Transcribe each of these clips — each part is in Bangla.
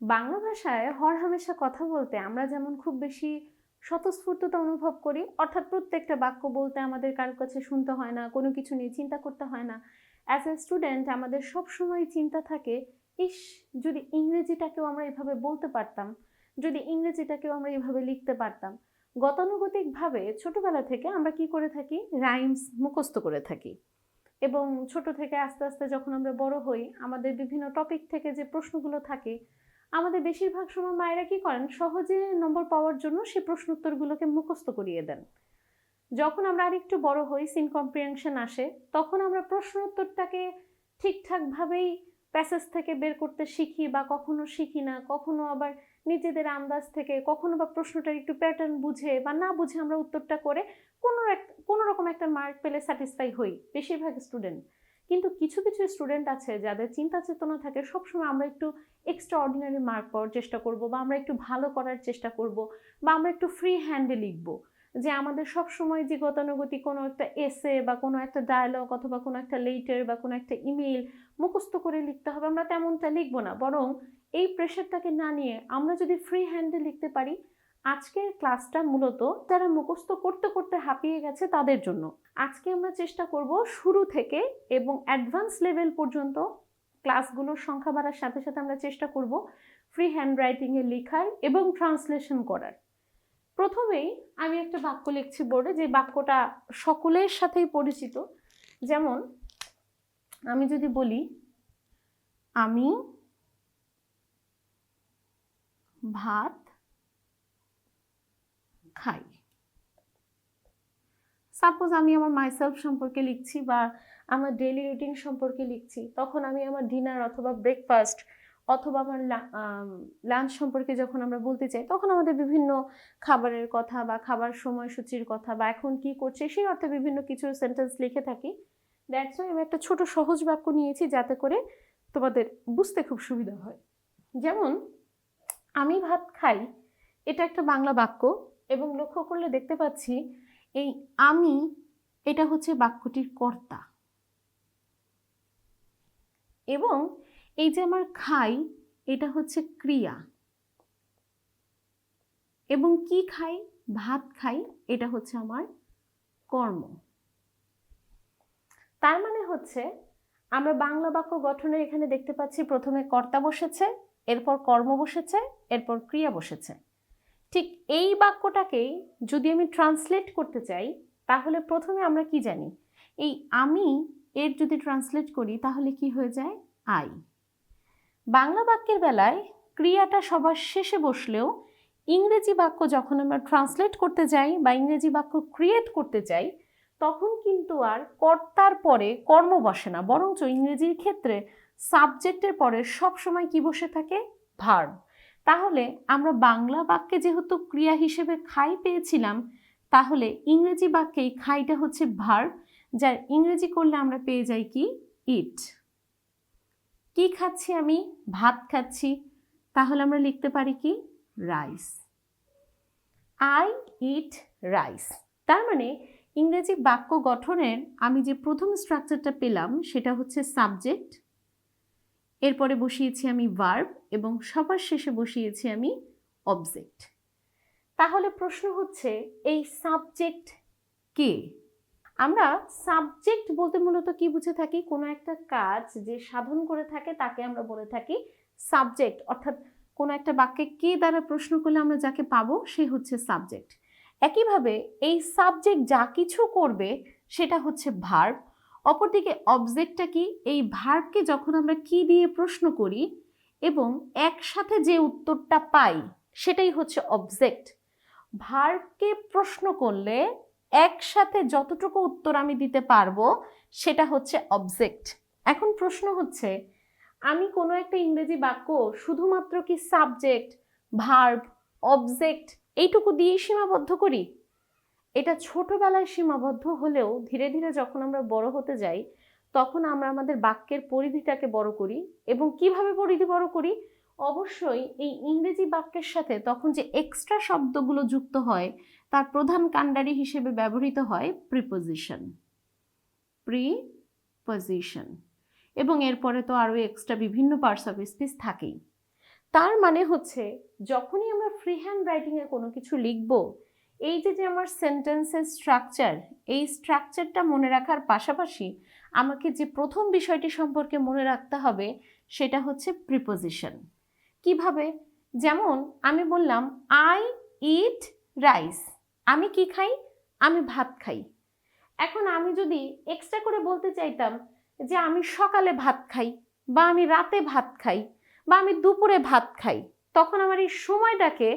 বাংলা ভাষায় হরহামেশা কথা বলতে আমরা যেমন খুব বেশি স্বতঃস্ফূর্ততা অনুভব করি, অর্থাৎ প্রত্যেকটা বাক্য বলতে আমাদের কারোর কাছে শুনতে হয় না, কোনো কিছু নিয়ে চিন্তা করতে হয় না। অ্যাজ এ স্টুডেন্ট আমাদের সবসময় চিন্তা থাকে, ইস, যদি ইংরেজিটাকেও আমরা এভাবে বলতে পারতাম, যদি ইংরেজিটাকেও আমরা এভাবে লিখতে পারতাম। গতানুগতিকভাবে ছোটবেলা থেকে আমরা কি করে থাকি, রাইমস মুখস্থ করে থাকি। এবং ছোট থেকে আস্তে আস্তে যখন আমরা বড় হই, আমাদের বিভিন্ন টপিক থেকে যে প্রশ্নগুলো থাকে, আমাদের বেশিরভাগ সময় মায়েরা কি করেন, সহজে নম্বর পাওয়ার জন্য সেই প্রশ্ন উত্তরগুলোকে মুখস্থ করিয়ে দেন। যখন আমরা আরেকটু বড় হই, সিন কম্প্রিহেনশন আসে, তখন আমরা প্রশ্ন উত্তরটাকে ঠিকঠাকভাবেই প্যাসেজ থেকে বের করতে শিখি, বা কখনো শিখি না, কখনো আবার নিজেদের আন্দাজ থেকে, কখনো বা প্রশ্নটার একটু প্যাটার্ন বুঝে বা না বুঝে আমরা উত্তরটা করে কোনো রকম একটা মার্ক পেলে স্যাটিসফাই হই বেশিরভাগ স্টুডেন্ট। কিন্তু কিছু কিছু স্টুডেন্ট আছে যাদের চিন্তা চেতনা থাকে সবসময় আমরা একটু এক্সট্রা অর্ডিনারি মার্ক পাওয়ার চেষ্টা করব, বা আমরা একটু ভালো করার চেষ্টা করব, বা আমরা একটু ফ্রি হ্যান্ডে লিখবো। যে আমাদের সব সময় যে গতানুগতিক কোনো একটা এসে বা কোনো একটা ডায়ালগ অথবা কোনো একটা লেটার বা কোনো একটা ইমেইল মুখস্থ করে লিখতে হবে, আমরা তেমনটা লিখবো না। বরং এই প্রেশারটাকে না নিয়ে আমরা যদি ফ্রি হ্যান্ডে লিখতে পারি, আজকের ক্লাসটা মূলত যারা মুখস্থ করতে করতে হাঁপিয়ে গেছে তাদের জন্য। আজকে আমরা চেষ্টা করব শুরু থেকে এবং অ্যাডভান্স লেভেল পর্যন্ত ক্লাসগুলোর সংখ্যা বাড়ার সাথে সাথে আমরা চেষ্টা করব ফ্রি হ্যান্ড রাইটিংয়ে লেখার এবং ট্রান্সলেশন করার। প্রথমেই আমি একটা বাক্য লিখছি বোর্ডে, যে বাক্যটা সকলের সাথেই পরিচিত। যেমন আমি যদি বলি, আমি ভাত খাই। সাপোজ আমি আমার মাইসেলফ সম্পর্কে লিখছি বা আমার ডেইলি রুটিন সম্পর্কে লিখছি, তখন আমি আমার ডিনার অথবা ব্রেকফাস্ট অথবা আমার লাঞ্চ সম্পর্কে যখন আমরা বলতে চাই, তখন আমাদের বিভিন্ন খাবারের কথা বা খাবার সময়সূচির কথা বা এখন কি করছে সেই অর্থে বিভিন্ন কিছু সেন্টেন্স লিখে থাকি। দ্যাটস ওয়াই আমি একটা ছোট সহজ বাক্য নিয়েছি যাতে করে তোমাদের বুঝতে খুব সুবিধা হয়। যেমন আমি ভাত খাই, এটা একটা বাংলা বাক্য, এবং লক্ষ্য করলে দেখতে পাচ্ছি এই আমি, এটা হচ্ছে বাক্যটির কর্তা, এবং এই যে আমার খাই, এটা হচ্ছে ক্রিয়া, এবং কি খাই, ভাত খাই, এটা হচ্ছে আমার কর্ম। তার মানে হচ্ছে আমরা বাংলা বাক্য গঠনে এখানে দেখতে পাচ্ছি প্রথমে কর্তা বসেছে, এরপর কর্ম বসেছে, এরপর ক্রিয়া বসেছে। ঠিক এই বাক্যটাকেই যদি আমি ট্রান্সলেট করতে চাই, তাহলে প্রথমে আমরা কি জানি, এই আমি এর যদি ট্রান্সলেট করি তাহলে কি হয়ে যায়, আই। বাংলা বাক্যের বেলায় ক্রিয়াটা সবার শেষে বসলেও ইংরেজি বাক্য যখন আমরা ট্রান্সলেট করতে যাই বা ইংরেজি বাক্য ক্রিয়েট করতে চাই, তখন কিন্তু আর কর্তার পরে কর্ম বসে না, বরঞ্চ ইংরেজির ক্ষেত্রে সাবজেক্টের পরে সবসময় কি বসে থাকে, ভার্ব। তাহলে আমরা বাংলা বাক্যে যেহেতু ক্রিয়া হিসেবে খাই পেয়েছিলাম, তাহলে ইংরেজি বাক্যে এই খাইটা হচ্ছে ভার্ব, যার ইংরেজি করলে আমরা পেয়ে যাই কি, ইট। কি খাচ্ছি আমি, ভাত খাচ্ছি, তাহলে আমরা লিখতে পারি কি, রাইস। I eat rice. তার মানে ইংরেজি বাক্য গঠনের আমি যে প্রথম স্ট্রাকচারটা পেলাম সেটা হচ্ছে সাবজেক্ট, এরপরে বসিয়েছি আমি ভার্ব, এবং সবার শেষে বসিয়েছি আমি অবজেক্ট। তাহলে প্রশ্ন হচ্ছে, এই সাবজেক্ট কে? আমরা সাবজেক্ট বলতে মূলত কি বুঝে থাকি, কোনো একটা কাজ যে সাধন করে থাকে তাকে আমরা বলে থাকি সাবজেক্ট, অর্থাৎ কোনো একটা বাক্যে কে দ্বারা প্রশ্ন করলে আমরা যাকে পাবো সে হচ্ছে সাবজেক্ট। একইভাবে এই সাবজেক্ট যা কিছু করবে সেটা হচ্ছে ভার্ব। অপরদিকে অবজেক্টটা কি, এই ভার্বকে যখন আমরা কি দিয়ে প্রশ্ন করি এবং একসাথে যে উত্তরটা পাই সেটাই হচ্ছে অবজেক্ট। ভার্বকে প্রশ্ন করলে একসাথে যতটুকু উত্তর আমি দিতে পারবো সেটা হচ্ছে অবজেক্ট। এখন প্রশ্ন হচ্ছে, আমি কোনো একটা ইংরেজি বাক্য শুধুমাত্র কি সাবজেক্ট, ভার্ব, অবজেক্ট এইটুকু দিয়েই সীমাবদ্ধ করি? এটা ছোটবেলায় সীমাবদ্ধ হলেও ধীরে ধীরে যখন আমরা বড় হতে যাই, তখন আমরা আমাদের বাক্যের পরিধিটাকে বড় করি। এবং কিভাবে পরিধি বড় করি, অবশ্যই এই ইংরেজি বাক্যের সাথে তখন যে এক্সট্রা শব্দগুলো যুক্ত হয় তার প্রধান কাণ্ডারি হিসেবে ব্যবহৃত হয় প্রিপোজিশন। প্রিপোজিশন, এবং এরপরে তো আরও এক্সট্রা বিভিন্ন পার্টস অফ স্পিচ থাকেই। তার মানে হচ্ছে যখনই আমরা ফ্রি হ্যান্ড রাইটিংয়ে কোনো কিছু লিখব, এই যে আমার সেন্টেন্সের স্ট্রাকচার, এই স্ট্রাকচারটা মনে রাখার পাশাপাশি আমাকে যে প্রথম বিষয়টি সম্পর্কে মনে রাখতে হবে সেটা হচ্ছে প্রিপোজিশন। কিভাবে? যেমন আমি বললাম আই ইট রাইস, আমি কি খাই? আমি ভাত খাই। এখন আমি যদি এক্সট্রা করে বলতে চাইতাম যে আমি সকালে ভাত খাই, বা আমি রাতে ভাত খাই, বা আমি দুপুরে ভাত খাই, তখন আমার এই সময়টাকে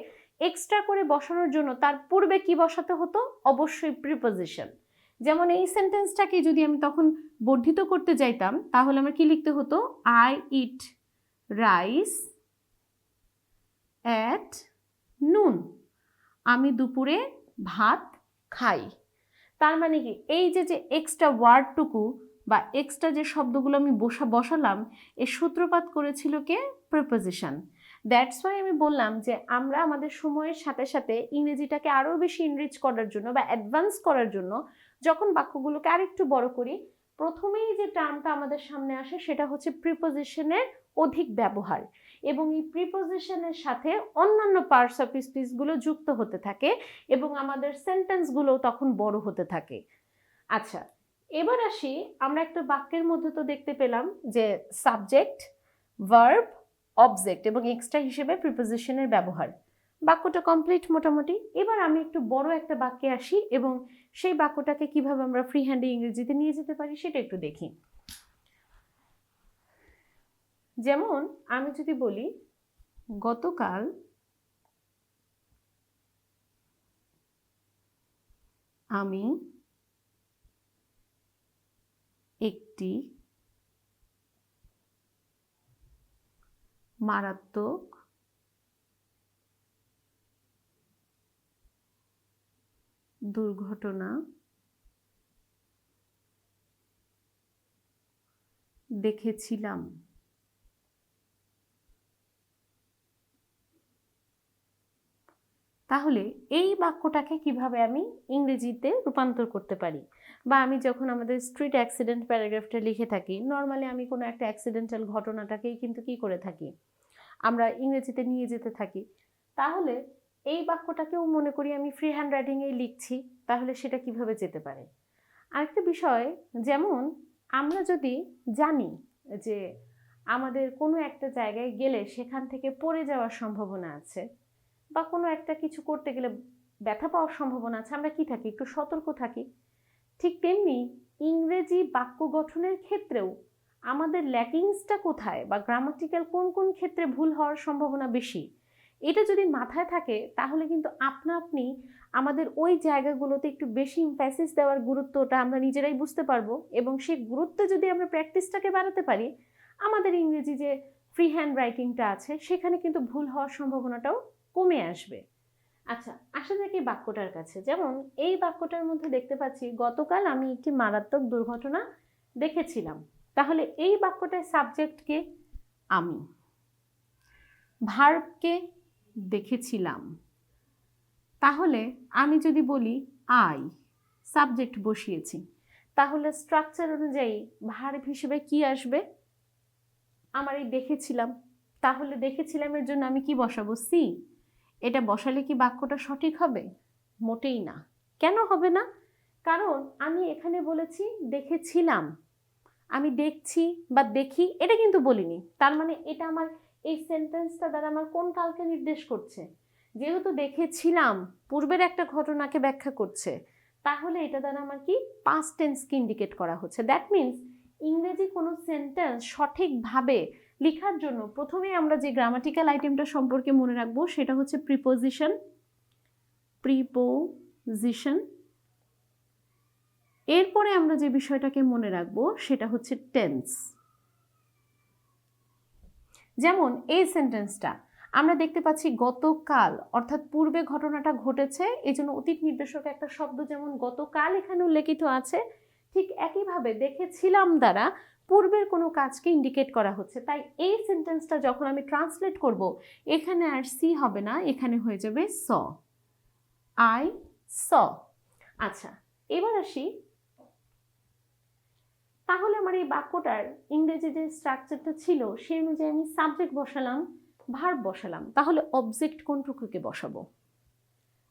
এক্সট্রা করে বসানোর জন্য তার পূর্বে কি বসাতে হতো? অবশ্যই প্রিপোজিশন। যেমন এই সেন্টেন্সটাকে যদি আমি তখন বর্ধিত করতে চাইতাম তাহলে আমার কি লিখতে হতো? I eat rice at noon, আমি দুপুরে ভাত খাই। তার মানে কি এই যে এক্সট্রা ওয়ার্ডটুকু বা এক্সট্রা যে শব্দগুলো আমি বসালাম, এর সূত্রপাত করেছিল কে? প্রিপোজিশন। দ্যাটস ওয়াই আমি বললাম যে আমরা আমাদের সময়ের সাথে সাথে ইংরেজিটাকে আরও বেশি ইনরিচ করার জন্য বা অ্যাডভান্স করার জন্য যখন বাক্যগুলোকে আরেকটু বড় করি, প্রথমেই যে টার্মটা আমাদের সামনে আসে সেটা হচ্ছে প্রিপোজিশনের অধিক ব্যবহার, এবং এই প্রিপোজিশনের সাথে অন্যান্য পার্টস অফ স্পিচগুলো যুক্ত হতে থাকে এবং আমাদের সেন্টেন্সগুলো তখন বড় হতে থাকে। আচ্ছা, এবার আসি, আমরা একটা বাক্যের মধ্যে তো দেখতে পেলাম যে সাবজেক্ট, ভার্ব, অবজেক্ট এবং এক্সট্রা হিসেবে প্রিপোজিশনের ব্যবহার। বাক্যটা কমপ্লিট মোটামুটি। এবার আমি একটু বড় একটা বাক্যে আসি এবং সেই বাক্যটাকে কিভাবে আমরা ফ্রি হ্যান্ডে ইংরেজিতে নিয়ে যেতে পারি সেটা একটু দেখি। যেমন আমি যদি বলি গতকাল আমি একটি মারাত্মক দুর্ঘটনা দেখেছিলাম। তাহলে এই বাক্যটাকে কিভাবে আমি ইংরেজিতে রূপান্তর করতে পারি? বা আমি যখন আমাদের স্ট্রিট অ্যাক্সিডেন্ট প্যারাগ্রাফটা লিখে থাকি, নর্মালি আমি কোনো একটা অ্যাক্সিডেন্টাল ঘটনাটাকেই কিন্তু কি করে থাকি, আমরা ইংরেজিতে নিয়ে যেতে থাকি। তাহলে এই বাক্যটাকেও মনে করি আমি ফ্রি হ্যান্ড রাইটিংয়েই লিখছি, তাহলে সেটা কিভাবে যেতে পারে? আরেকটা বিষয়, যেমন আমরা যদি জানি যে আমাদের কোনো একটা জায়গায় গেলে সেখান থেকে পড়ে যাওয়ার সম্ভাবনা আছে, বা কোনো একটা কিছু করতে গেলে ব্যথা পাওয়ার সম্ভাবনা আছে, আমরা কি থাকি? একটু সতর্ক থাকি। ঠিক তেমনি ইংরেজি বাক্য গঠনের ক্ষেত্রেও আমাদের ল্যাকিংসটা কোথায় বা গ্রামাটিক্যাল কোন কোন ক্ষেত্রে ভুল হওয়ার সম্ভাবনা বেশি, এটা যদি মাথায় থাকে তাহলে কিন্তু আপনা আপনি আমাদের ওই জায়গাগুলোতে একটু বেশি ইমফ্যাসিস দেওয়ার গুরুত্বটা আমরা নিজেরাই বুঝতে পারবো, এবং সেই গুরুত্বে যদি আমরা প্র্যাকটিসটাকে বাড়াতে পারি, আমাদের ইংরেজি যে ফ্রি হ্যান্ড রাইটিংটা আছে সেখানে কিন্তু ভুল হওয়ার সম্ভাবনাটাও কমে আসবে। আচ্ছা, আসা যাক এই বাক্যটার কাছে। যেমন এই বাক্যটার মধ্যে দেখতে পাচ্ছি গতকাল আমি একটি মারাত্মক দুর্ঘটনা দেখেছিলাম। তাহলে এই বাক্যটার সাবজেক্টকে আমি, ভার্বকে দেখেছিলাম। তাহলে আমি যদি বলি আই, সাবজেক্ট বসিয়েছি, তাহলে স্ট্রাকচার অনুযায়ী ভার্ব হিসেবে কি আসবে? আমার এই দেখেছিলাম। তাহলে দেখেছিলামের জন্য আমি কি বসাবো? সি। এটা বসালে কি বাক্যটা সঠিক হবে? মোটেই না। কেন হবে না? কারণ আমি এখানে বলেছি দেখেছিলাম, আমি দেখছি বা দেখি এটা কিন্তু বলিনি। তার মানে এটা আমার এই সেন্টেন্সটা দ্বারা আমার কোন কালকে নির্দেশ করছে? যেহেতু দেখেছিলাম পূর্বের একটা ঘটনাকে ব্যাখ্যা করছে, তাহলে এটা দ্বারা আমার কি পাস্ট টেন্সকে ইন্ডিকেট করা হচ্ছে। দ্যাট মিনস ইংরেজি কোনো সেন্টেন্স সঠিকভাবে লেখার জন্য প্রথমে আমরা যে গ্রামাটিক্যাল আইটেমটা সম্পর্কে মনে রাখবো সেটা হচ্ছে প্রিপোজিশন। প্রিপোজিশন, এরপরে আমরা যে বিষয়টাকে মনে রাখবো সেটা হচ্ছে টেন্স। যেমন এই সেন্টেন্সটা আমরা দেখতে পাচ্ছি গতকাল, অর্থাৎ পূর্বে ঘটনাটা ঘটেছে, এই জন্য অতীত নির্দেশক একটা শব্দ যেমন গতকাল এখানে উল্লেখিত আছে, ঠিক একইভাবে দেখেছিলাম দ্বারা পূর্বের কোনো কাজকে ইন্ডিকেট করা হচ্ছে। তাই এই সেন্টেন্সটা যখন আমি ট্রান্সলেট করব, এখানে আর সি হবে না, এখানে হয়ে যাবে স। I saw. আচ্ছা, এবার আসি, তাহলে আমার এই বাক্যটার ইংরেজি যে স্ট্রাকচারটা ছিল সেই অনুযায়ী আমি সাবজেক্ট বসালাম, ভার্ব বসালাম, তাহলে অবজেক্ট কোনটুকুকে বসাবো?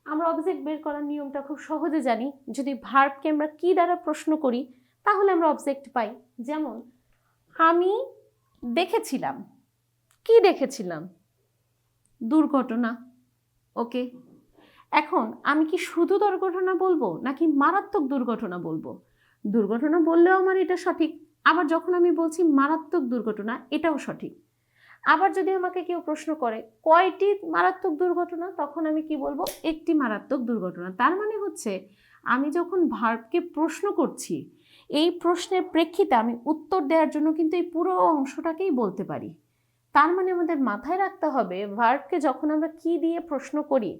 আমরা অবজেক্ট বের করার নিয়মটা খুব সহজে জানি। যদি ভার্বকে আমরা কি দ্বারা প্রশ্ন করি তাহলে আমরা অবজেক্ট পাই। যেমন আমি দেখেছিলাম, কি দেখেছিলাম? দুর্ঘটনা। ওকে, এখন আমি কি শুধু দুর্ঘটনা বলবো নাকি মারাত্মক দুর্ঘটনা বলবো? দুর্ঘটনা বললেও আমার এটা সঠিক, আবার যখন আমি বলছি মারাত্মক দুর্ঘটনা এটাও সঠিক। আবার যদি আমাকে কেউ প্রশ্ন করে কয়টি মারাত্মক দুর্ঘটনা, তখন আমি কি বলবো? একটি মারাত্মক দুর্ঘটনা। তার মানে হচ্ছে আমি যখন ভার্বকে প্রশ্ন করছি, এই প্রশ্নের প্রেক্ষিতে আমি উত্তর দেওয়ার জন্য কিন্তু এই পুরো অংশটাকেই বলতে পারি। তার মানে আমাদের মাথায় রাখতে হবে ভার্বকে যখন আমরা কি দিয়ে প্রশ্ন করি,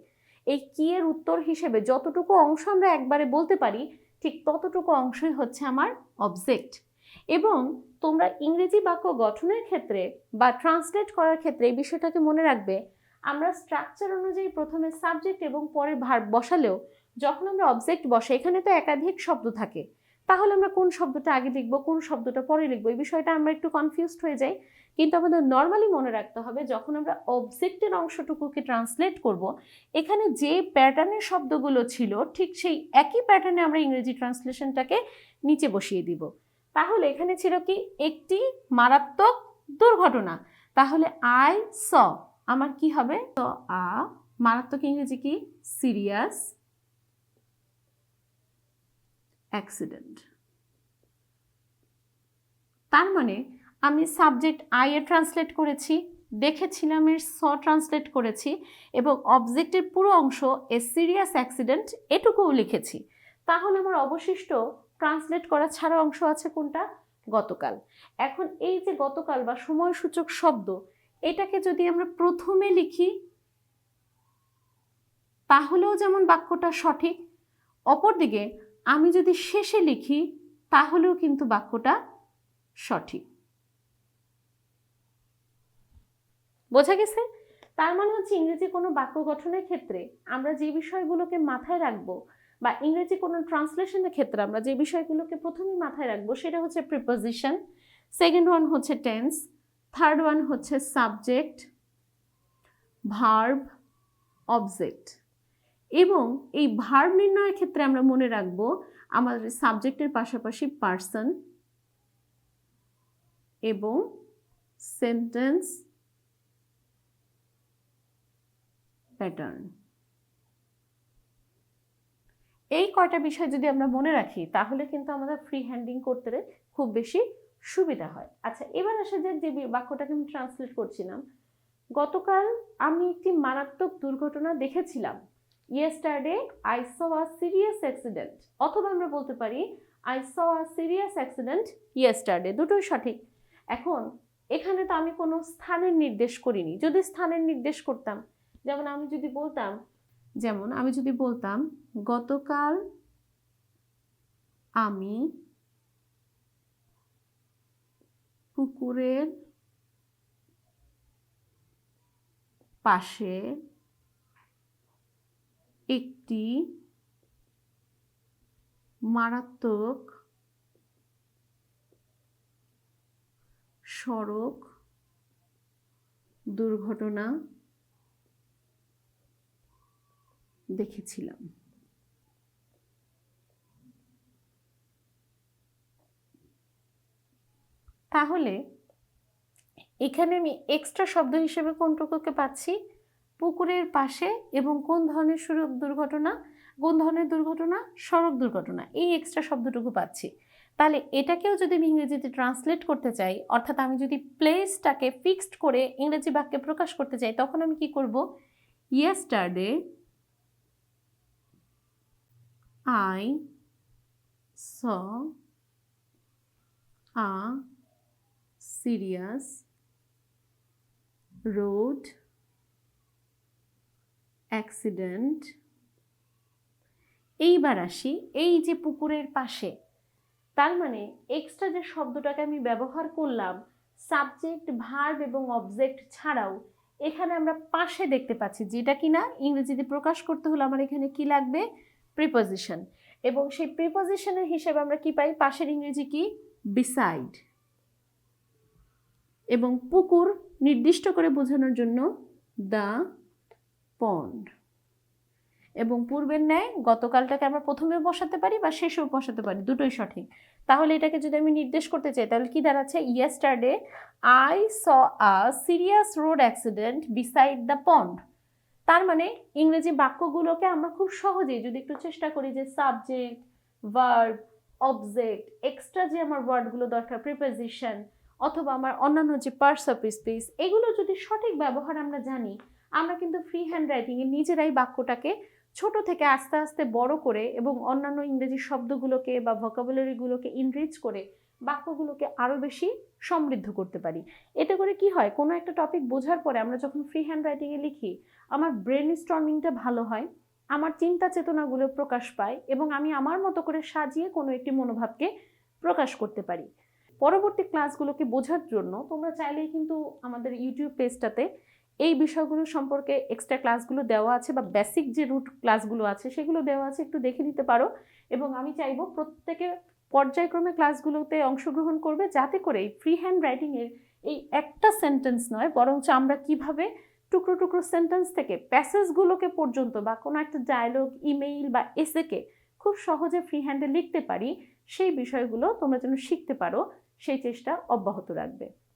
এই কি এর উত্তর হিসেবে যতটুকু অংশ আমরা একবারে বলতে পারি ঠিক ততটুকু অংশই হচ্ছে আমার অবজেক্ট। এবং তোমরা ইংরেজি বাক্য গঠনের ক্ষেত্রে বা ট্রান্সলেট করার ক্ষেত্রে এই বিষয়টাকে মনে রাখবে, আমরা স্ট্রাকচার অনুযায়ী প্রথমে সাবজেক্ট এবং পরে ভার্ব বসালেও যখন আমরা অবজেক্ট বসাই এখানে তো একাধিক শব্দ থাকে, তাহলে আমরা কোন শব্দটা আগে লিখবো কোন শব্দটা পরে লিখবো এই বিষয়টা আমরা একটু কনফিউজড হয়ে যাই। কিন্তু আমাদের নর্মালি মনে রাখতে হবে যখন আমরা অবজেক্টের অংশটুকুকে ট্রান্সলেট করব, এখানে যে প্যাটার্নের শব্দগুলো ছিল ঠিক সেই একই প্যাটার্নে আমরা ইংরেজি ট্রান্সলেশনটাকে নিচে বসিয়ে দিব। তাহলে এখানে ছিল কি? একটি মারাত্মক দুর্ঘটনা। তাহলে আই স, আমার কি হবে? তো মারাত্মক ইংরেজি কি? Serious accident. তার মানে আমি সাবজেক্ট আই এর ট্রান্সলেট করেছি, দেখেছিলাম এর স ট্রান্সলেট করেছি এবং অবজেক্টের পুরো অংশ এ সিরিয়াস অ্যাক্সিডেন্ট এটুকুও লিখেছি। তাহলে আমার অবশিষ্ট ট্রান্সলেট করা ছাড়া অংশ আছে কোনটা? গতকাল। এখন এই যে গতকাল বা সময়সূচক শব্দ, এটাকে যদি আমরা প্রথমে লিখি তাহলেও যেমন বাক্যটা সঠিক, অপরদিকে আমি যদি শেষে লিখি তাহলেও কিন্তু বাক্যটা সঠিক। বোঝা গেছে? তার মানে হচ্ছে ইংরেজি কোনো বাক্য গঠনের ক্ষেত্রে আমরা যে বিষয়গুলোকে মাথায় রাখবো বা ইংরেজি কোনো ট্রান্সলেশনের ক্ষেত্রে আমরা যে বিষয়গুলোকে প্রথমেই মাথায় রাখবো সেটা হচ্ছে প্রিপোজিশন, সেকেন্ড ওয়ান হচ্ছে টেন্স, থার্ড ওয়ান হচ্ছে সাবজেক্ট, ভার্ব, অবজেক্ট। এবং এই ভার্ব নির্ণয়ের ক্ষেত্রে আমরা মনে রাখবো আমাদের সাবজেক্টের পাশাপাশি পার্সন এবং সেন্টেন্স প্যাটার্ন। এই কয়টা বিষয় যদি আমরা মনে রাখি তাহলে কিন্তু আমাদের ফ্রি হ্যান্ডিং করতে খুব বেশি সুবিধা হয়। আচ্ছা, এবার আসা যাক যে বাক্যটাকে আমি ট্রান্সলেট করছিলাম, গতকাল আমি একটি মারাত্মক দুর্ঘটনা দেখেছিলাম। Yesterday I saw a serious accident, অথবা আমরা বলতে পারি I saw a serious accident yesterday, দুটোই সঠিক। এখন এখানে তো আমি কোনো স্থানের নির্দেশ করিনি। যদি স্থানের নির্দেশ করতাম, যেমন আমি যদি বলতাম গতকাল আমি পুকুরের পাশে একটি মারাত্মক সড়ক দুর্ঘটনা দেখেছিলাম। তাহলে এখানে আমি এক্সট্রা শব্দ হিসেবে কোনটুকুকে পাচ্ছি? পুকুরের পাশে এবং কোন ধরনের সড়ক দুর্ঘটনা? সড়ক দুর্ঘটনা, এই এক্সট্রা শব্দটুকু পাচ্ছি। তাহলে এটাকেও যদি আমি ইংরেজিতে ট্রান্সলেট করতে চাই, অর্থাৎ আমি যদি প্লেসটাকে ফিক্সড করে ইংরেজি বাক্যে প্রকাশ করতে চাই, তখন আমি কি করব? Yesterday I saw a serious road accident. এইবার আসি এই যে পুকুরের পাশে, তার মানে এক্সট্রা যে শব্দটাকে আমি ব্যবহার করলাম সাবজেক্ট, ভার্ব এবং অবজেক্ট ছাড়াও এখানে আমরা পাশে দেখতে পাচ্ছি, যেটা কিনা ইংরেজিতে প্রকাশ করতে হলে আমার এখানে কি লাগবে? প্রিপোজিশন। এবং সেই প্রিপোজিশনের হিসেবে আমরা কি পাই? পাশের ইংরেজি কি? বিসাইড। এবং পুকুর নির্দিষ্ট করে বোঝানোর জন্য দ্য পন্ড। এবং পূর্বের ন্যায় গতকালটাকে আমরা প্রথমে বসাতে পারি বা শেষেও বসাতে পারি, দুটোই সঠিক। তাহলে এটাকে যদি আমি নির্দেশ করতে চাই তাহলে কি দাঁড়াচ্ছে? Yesterday I saw a serious road accident beside the pond. তার মানে ইংরেজি বাক্যগুলোকে আমরা খুব সহজেই যদি একটু চেষ্টা করি যে সাবজেক্ট, ভার্ব, অবজেক্ট, এক্সট্রা যে আমার ওয়ার্ডগুলো দরকার, প্রিপোজিশন, অথবা আমার অন্যান্য যে পার্টস অফ স্পিচ, এগুলো যদি সঠিক ব্যবহার আমরা জানি, আমরা কিন্তু ফ্রি হ্যান্ড রাইটিংয়ে নিজেরাই বাক্যটাকে ছোট থেকে আস্তে আস্তে বড় করে এবং অন্যান্য ইংরেজি শব্দগুলোকে বা ভোকাবুলারিগুলোকে ইনরিচ করে বাক্যগুলোকে আরও বেশি সমৃদ্ধ করতে পারি। এতে করে কি হয়, কোনো একটা টপিক বোঝার পরে আমরা যখন ফ্রি হ্যান্ড রাইটিংয়ে লিখি, আমার ব্রেন স্টর্মিংটা ভালো হয়, আমার চিন্তা চেতনাগুলো প্রকাশ পায় এবং আমি আমার মতো করে সাজিয়ে কোনো একটি মনোভাবকে প্রকাশ করতে পারি। পরবর্তী ক্লাসগুলোকে বোঝার জন্য তোমরা চাইলেই কিন্তু আমাদের ইউটিউব পেজটাতে এই বিষয়গুলো সম্পর্কে এক্সট্রা ক্লাসগুলো দেওয়া আছে বা বেসিক যে রুট ক্লাসগুলো আছে সেগুলো দেওয়া আছে, একটু দেখে নিতে পারো। এবং আমি চাইবো প্রত্যেকে পর্যায়ক্রমে ক্লাসগুলোতে অংশগ্রহণ করবে, যাতে করে এই ফ্রি হ্যান্ড রাইটিংয়ের এই একটা সেন্টেন্স নয়, বরঞ্চ আমরা কিভাবে টুকরো টুকরো সেন্টেন্স থেকে প্যাসেজগুলোকে পর্যন্ত বা কোনো একটা ডায়লগ, ইমেইল বা এসেকে খুব সহজে ফ্রি হ্যান্ডে লিখতে পারি, সেই বিষয়গুলো তোমরা যেন শিখতে পারো সেই চেষ্টা অব্যাহত রাখবে।